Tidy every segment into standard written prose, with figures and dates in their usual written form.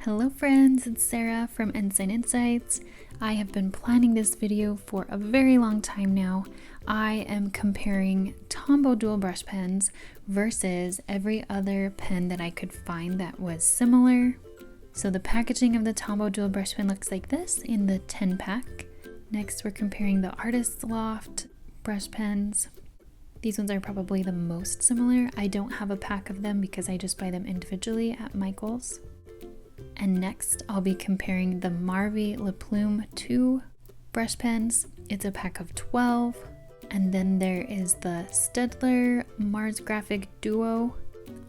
Hello friends, it's Sarah from Ensign Insights. I have been planning this video for a very long time now. I am comparing Tombow Dual Brush pens versus every other pen that I could find that was similar. So the packaging of the Tombow Dual Brush pen looks like this in the 10 pack. Next we're comparing the Artist Loft brush pens. These ones are probably the most similar. I don't have a pack of them because I just buy them individually at Michael's. And next I'll be comparing the Marvy Le Plume II brush pens. It's a pack of 12. And then there is the Staedtler marsgraphic Duo.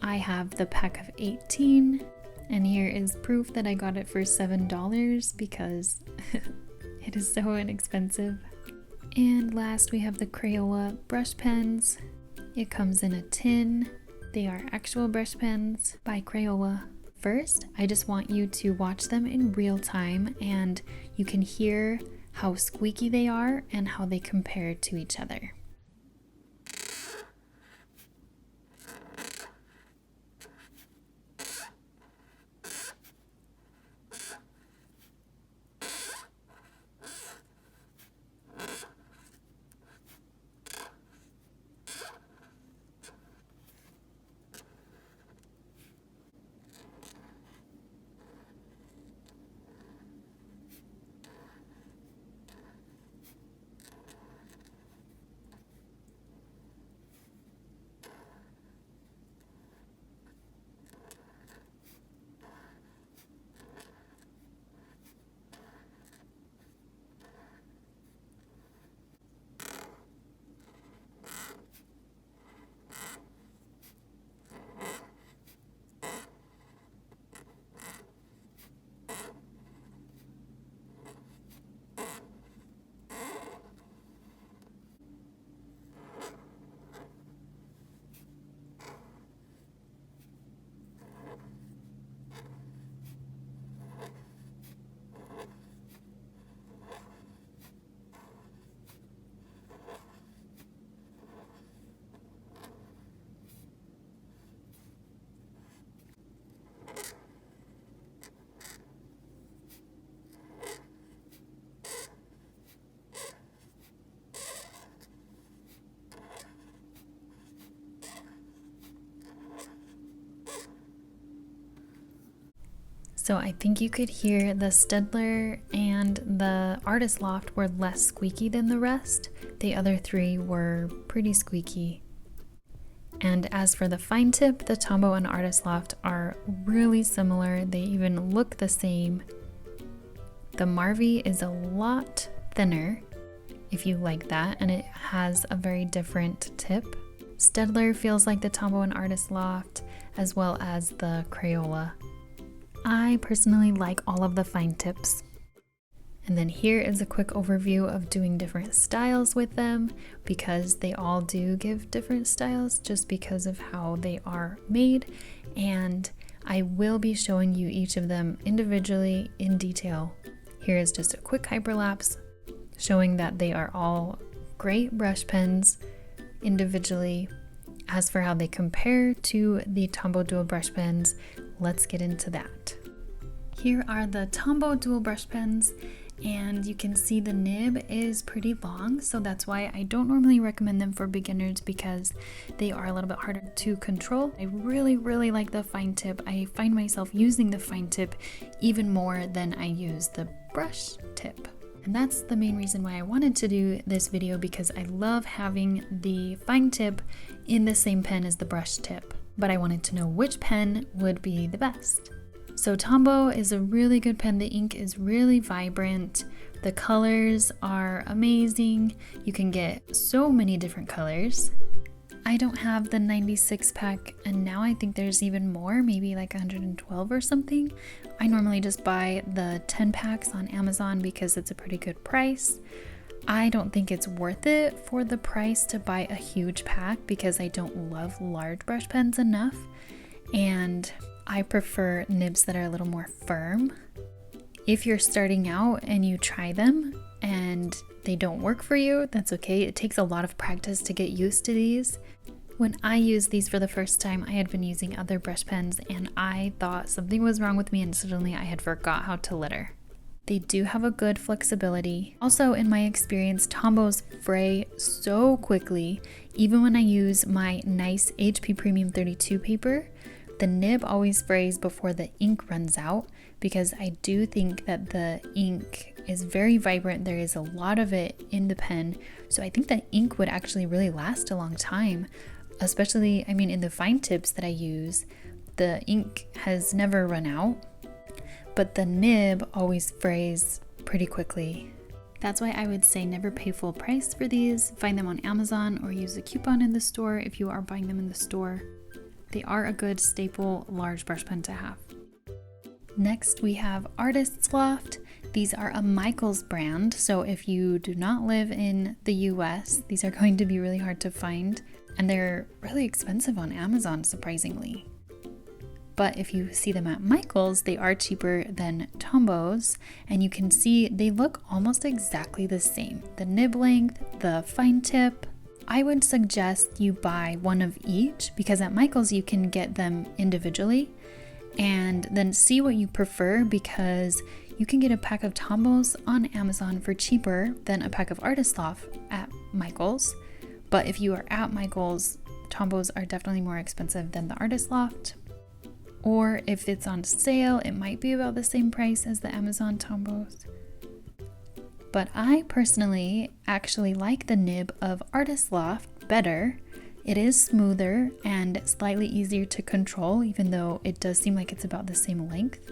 I have the pack of 18. And here is proof that I got it for $7 because it is so inexpensive. And last we have the Crayola brush pens. It comes in a tin. They are actual brush pens by Crayola. First, I just want you to watch them in real time and you can hear how squeaky they are and how they compare to each other. So I think you could hear the Staedtler and the Artist Loft were less squeaky than the rest. The other three were pretty squeaky. And as for the fine tip, the Tombow and Artist Loft are really similar. They even look the same. The Marvy is a lot thinner, if you like that, and it has a very different tip. Staedtler feels like the Tombow and Artist Loft, as well as the Crayola. I personally like all of the fine tips. And then here is a quick overview of doing different styles with them because they all do give different styles just because of how they are made. And I will be showing you each of them individually in detail. Here is just a quick hyperlapse showing that they are all great brush pens individually. As for how they compare to the Tombow Dual Brush pens, let's get into that. Here are the Tombow Dual Brush pens, and you can see the nib is pretty long, so that's why I don't normally recommend them for beginners because they are a little bit harder to control. I really like the fine tip. I find myself using the fine tip even more than I use the brush tip. And that's the main reason why I wanted to do this video because I love having the fine tip in the same pen as the brush tip. But I wanted to know which pen would be the best. So Tombow is a really good pen. The ink is really vibrant. The colors are amazing. You can get so many different colors. I don't have the 96 pack and now I think there's even more, maybe like 112 or something. I normally just buy the 10 packs on Amazon because it's a pretty good price. I don't think it's worth it for the price to buy a huge pack because I don't love large brush pens enough and I prefer nibs that are a little more firm. If you're starting out and you try them and they don't work for you, that's okay. It takes a lot of practice to get used to these. When I used these for the first time, I had been using other brush pens and I thought something was wrong with me and suddenly I had forgot how to litter. They do have a good flexibility. Also, in my experience, Tombows fray so quickly. Even when I use my nice HP Premium 32 paper, the nib always frays before the ink runs out because I do think that the ink is very vibrant. There is a lot of it in the pen. So I think that ink would actually really last a long time, especially, in the fine tips that I use, the ink has never run out. But the nib always frays pretty quickly. That's why I would say never pay full price for these. Find them on Amazon or use a coupon in the store if you are buying them in the store. They are a good staple large brush pen to have. Next we have Artist's Loft. These are a Michaels brand, so if you do not live in the US, these are going to be really hard to find, and they're really expensive on Amazon, surprisingly. But if you see them at Michaels, they are cheaper than Tombow's, and you can see they look almost exactly the same. The nib length, the fine tip. I would suggest you buy one of each because at Michaels you can get them individually and then see what you prefer, because you can get a pack of Tombow's on Amazon for cheaper than a pack of Artist Loft at Michaels. But if you are at Michaels, Tombow's are definitely more expensive than the Artist Loft. Or if it's on sale, it might be about the same price as the Amazon Tombow's. But I personally actually like the nib of Artist Loft better. It is smoother and slightly easier to control, even though it does seem like it's about the same length.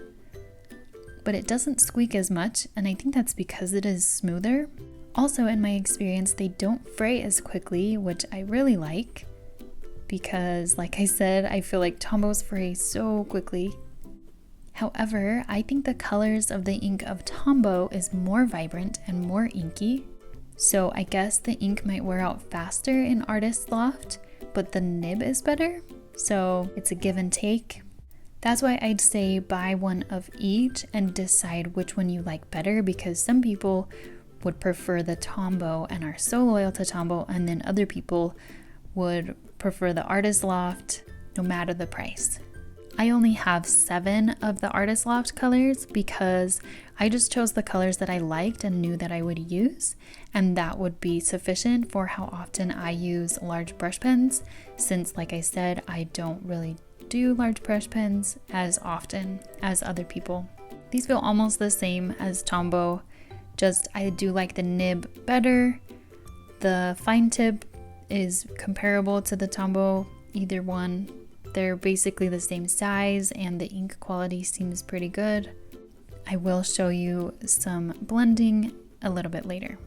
But it doesn't squeak as much, and I think that's because it is smoother. Also, in my experience, they don't fray as quickly, which I really like. Because, like I said, I feel like Tombow's fray so quickly. However, I think the colors of the ink of Tombow is more vibrant and more inky. So I guess the ink might wear out faster in Artist Loft, but the nib is better. So it's a give and take. That's why I'd say buy one of each and decide which one you like better, because some people would prefer the Tombow and are so loyal to Tombow, and then other people would prefer the Artist Loft no matter the price. I only have 7 of the Artist Loft colors because I just chose the colors that I liked and knew that I would use, and that would be sufficient for how often I use large brush pens, since, like I said, I don't really do large brush pens as often as other people. These feel almost the same as Tombow, just I do like the nib better. The fine tip is comparable to the Tombow, either one. They're basically the same size and the ink quality seems pretty good. I will show you some blending a little bit later.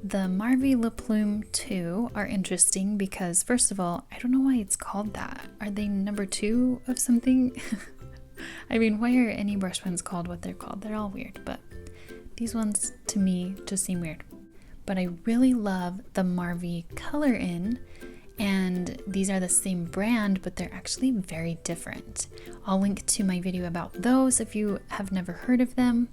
The Marvy Le Plume II are interesting because, first of all, I don't know why it's called that. Are they number 2 of something? Why are any brush pens called what they're called? They're all weird, but these ones to me just seem weird. But I really love the Marvy Color In, and these are the same brand, but they're actually very different. I'll link to my video about those if you have never heard of them.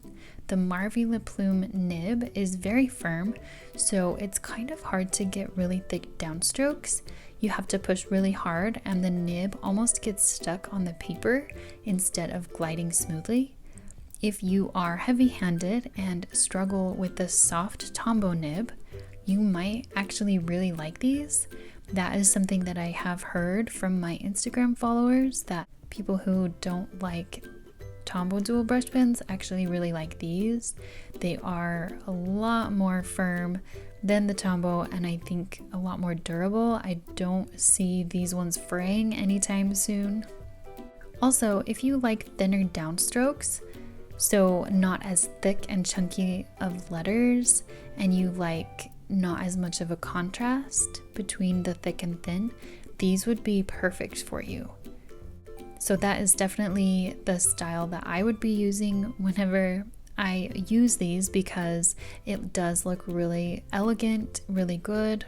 The Marvy Le Plume nib is very firm, so it's kind of hard to get really thick downstrokes. You have to push really hard and the nib almost gets stuck on the paper instead of gliding smoothly. If you are heavy-handed and struggle with the soft Tombow nib, you might actually really like these. That is something that I have heard from my Instagram followers, that people who don't like Tombow Dual Brush pens actually really like these. They are a lot more firm than the Tombow, and I think a lot more durable. I don't see these ones fraying anytime soon. Also, if you like thinner downstrokes, so not as thick and chunky of letters, and you like not as much of a contrast between the thick and thin, these would be perfect for you. So that is definitely the style that I would be using whenever I use these, because it does look really elegant, really good.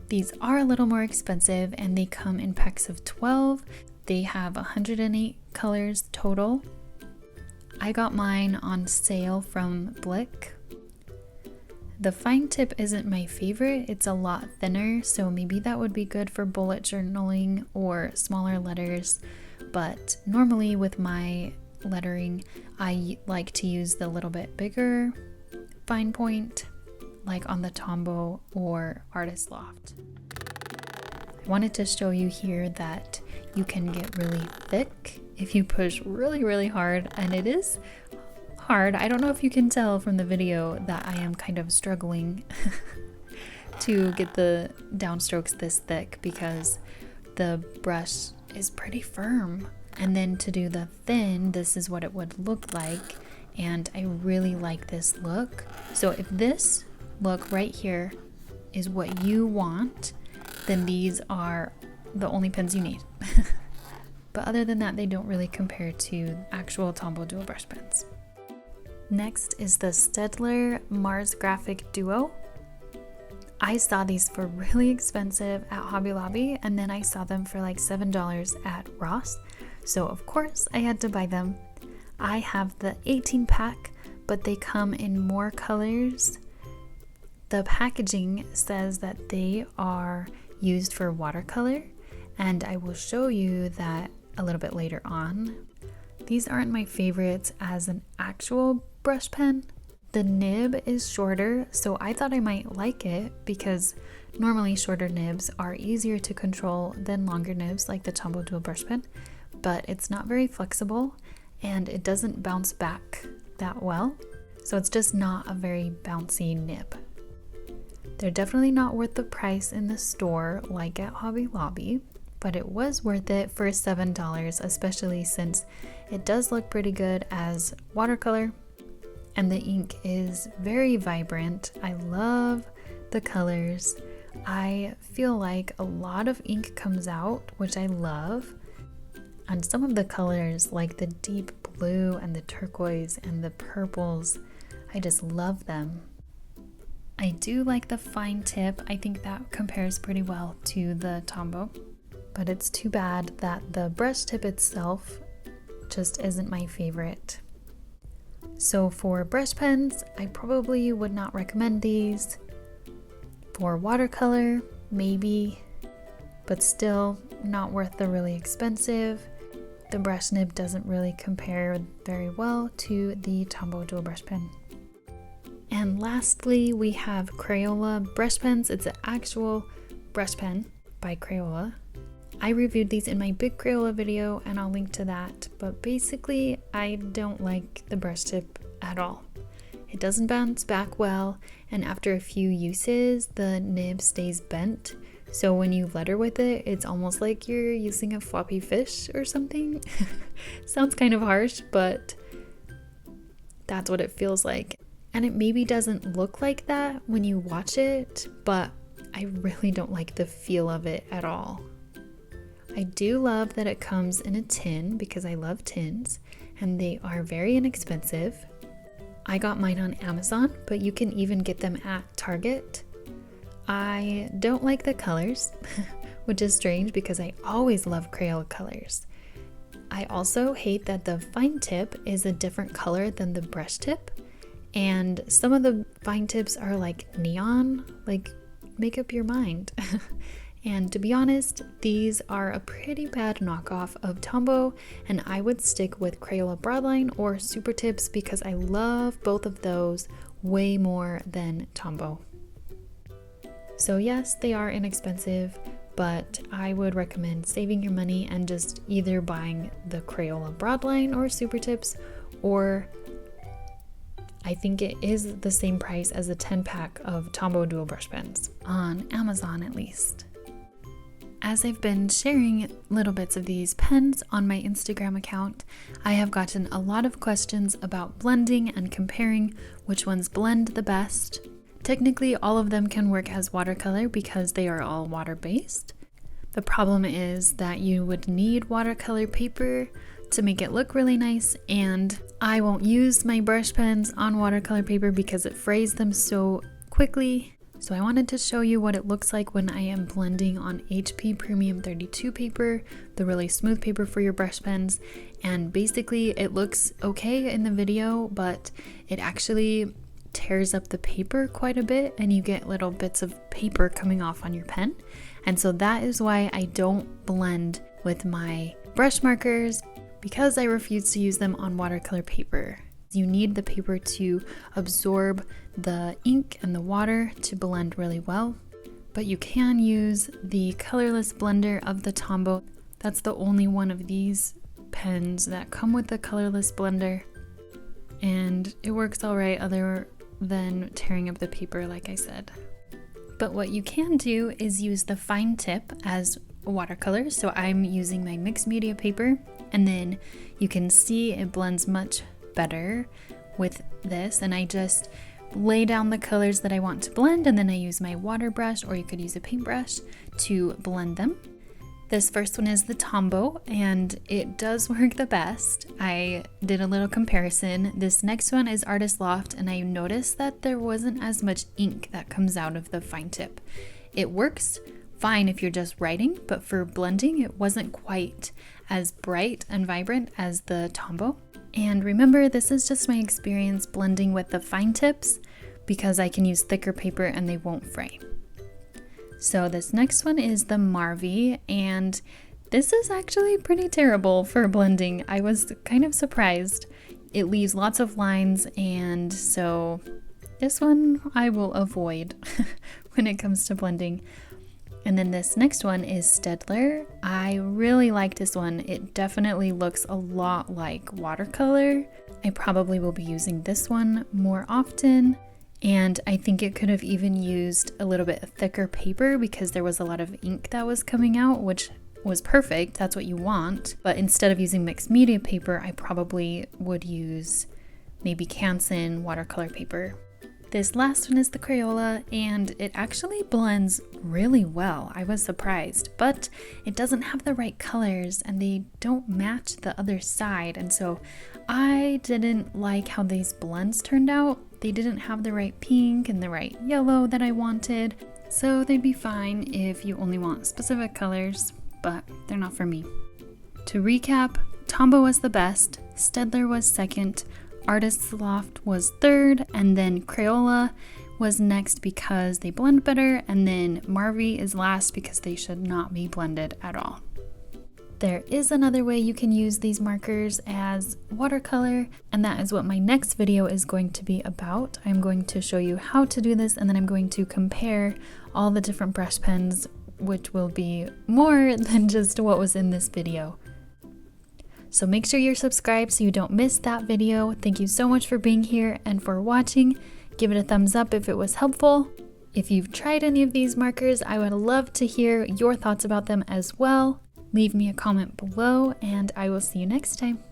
These are a little more expensive and they come in packs of 12. They have 108 colors total. I got mine on sale from Blick. The fine tip isn't my favorite. It's a lot thinner, so maybe that would be good for bullet journaling or smaller letters. But normally with my lettering, I like to use the little bit bigger fine point, like on the Tombow or Artist Loft. I wanted to show you here that you can get really thick if you push really, really hard, and it is hard. I don't know if you can tell from the video that I am kind of struggling to get the downstrokes this thick because the brush is pretty firm. And then to do the thin, this is what it would look like, and I really like this look. So if this look right here is what you want, then these are the only pens you need. But other than that, they don't really compare to actual Tombow Dual Brush pens. Next is the Staedtler marsgraphic Duo. I saw these for really expensive at Hobby Lobby, and then I saw them for like $7 at Ross. So of course I had to buy them. I have the 18 pack, but they come in more colors. The packaging says that they are used for watercolor, and I will show you that a little bit later on. These aren't my favorites as an actual brush pen. The nib is shorter, so I thought I might like it because normally shorter nibs are easier to control than longer nibs like the Tombow Dual Brush Pen, but it's not very flexible and it doesn't bounce back that well, so it's just not a very bouncy nib. They're definitely not worth the price in the store like at Hobby Lobby, but it was worth it for $7, especially since it does look pretty good as watercolor. And the ink is very vibrant. I love the colors. I feel like a lot of ink comes out, which I love. And some of the colors, like the deep blue and the turquoise and the purples, I just love them. I do like the fine tip. I think that compares pretty well to the Tombow. But it's too bad that the brush tip itself just isn't my favorite. So for brush pens, I probably would not recommend these. For watercolor, maybe, but still not worth the really expensive. The brush nib doesn't really compare very well to the Tombow Dual Brush Pen. And lastly, we have Crayola brush pens. It's an actual brush pen by Crayola. I reviewed these in my big Crayola video and I'll link to that, but basically I don't like the brush tip at all. It doesn't bounce back well, and after a few uses the nib stays bent, so when you letter with it, it's almost like you're using a floppy fish or something. Sounds kind of harsh, but that's what it feels like. And it maybe doesn't look like that when you watch it, but I really don't like the feel of it at all. I do love that it comes in a tin because I love tins, and they are very inexpensive. I got mine on Amazon, but you can even get them at Target. I don't like the colors, which is strange because I always love Crayola colors. I also hate that the fine tip is a different color than the brush tip, and some of the fine tips are like neon, like make up your mind. And to be honest, these are a pretty bad knockoff of Tombow, and I would stick with Crayola Broadline or Super Tips because I love both of those way more than Tombow. So yes, they are inexpensive, but I would recommend saving your money and just either buying the Crayola Broadline or Super Tips, or I think it is the same price as a 10-pack of Tombow Dual Brush Pens, on Amazon at least. As I've been sharing little bits of these pens on my Instagram account, I have gotten a lot of questions about blending and comparing which ones blend the best. Technically, all of them can work as watercolor because they are all water-based. The problem is that you would need watercolor paper to make it look really nice, and I won't use my brush pens on watercolor paper because it frays them so quickly. So I wanted to show you what it looks like when I am blending on HP Premium 32 paper, the really smooth paper for your brush pens. And basically it looks okay in the video, but it actually tears up the paper quite a bit and you get little bits of paper coming off on your pen. And so that is why I don't blend with my brush markers, because I refuse to use them on watercolor paper. You need the paper to absorb the ink and the water to blend really well. But you can use the colorless blender of the Tombow. That's the only one of these pens that come with the colorless blender. And it works all right other than tearing up the paper, like I said. But what you can do is use the fine tip as watercolor. So I'm using my mixed media paper, and then you can see it blends much better with this. And I just lay down the colors that I want to blend, and then I use my water brush, or you could use a paintbrush to blend them. This first one is the Tombow, and it does work the best. I did a little comparison. This next one is Artist Loft, and I noticed that there wasn't as much ink that comes out of the fine tip. It works fine if you're just writing, but for blending, it wasn't quite as bright and vibrant as the Tombow. And remember, this is just my experience blending with the fine tips, because I can use thicker paper and they won't fray. So this next one is the Marvy, and this is actually pretty terrible for blending. I was kind of surprised. It leaves lots of lines, and so this one I will avoid when it comes to blending. And then this next one is Staedtler. I really like this one. It definitely looks a lot like watercolor. I probably will be using this one more often. And I think it could have even used a little bit thicker paper, because there was a lot of ink that was coming out, which was perfect. That's what you want. But instead of using mixed media paper, I probably would use maybe Canson watercolor paper. This last one is the Crayola, and it actually blends really well. I was surprised, but it doesn't have the right colors and they don't match the other side. And so I didn't like how these blends turned out. They didn't have the right pink and the right yellow that I wanted. So they'd be fine if you only want specific colors, but they're not for me. To recap, Tombow was the best, Staedtler was second, Artist Loft was third, and then Crayola was next because they blend better, and then Marvy is last because they should not be blended at all. There is another way you can use these markers as watercolor, and that is what my next video is going to be about. I'm going to show you how to do this, and then I'm going to compare all the different brush pens, which will be more than just what was in this video. So make sure you're subscribed so you don't miss that video. Thank you so much for being here and for watching. Give it a thumbs up if it was helpful. If you've tried any of these markers, I would love to hear your thoughts about them as well. Leave me a comment below, and I will see you next time.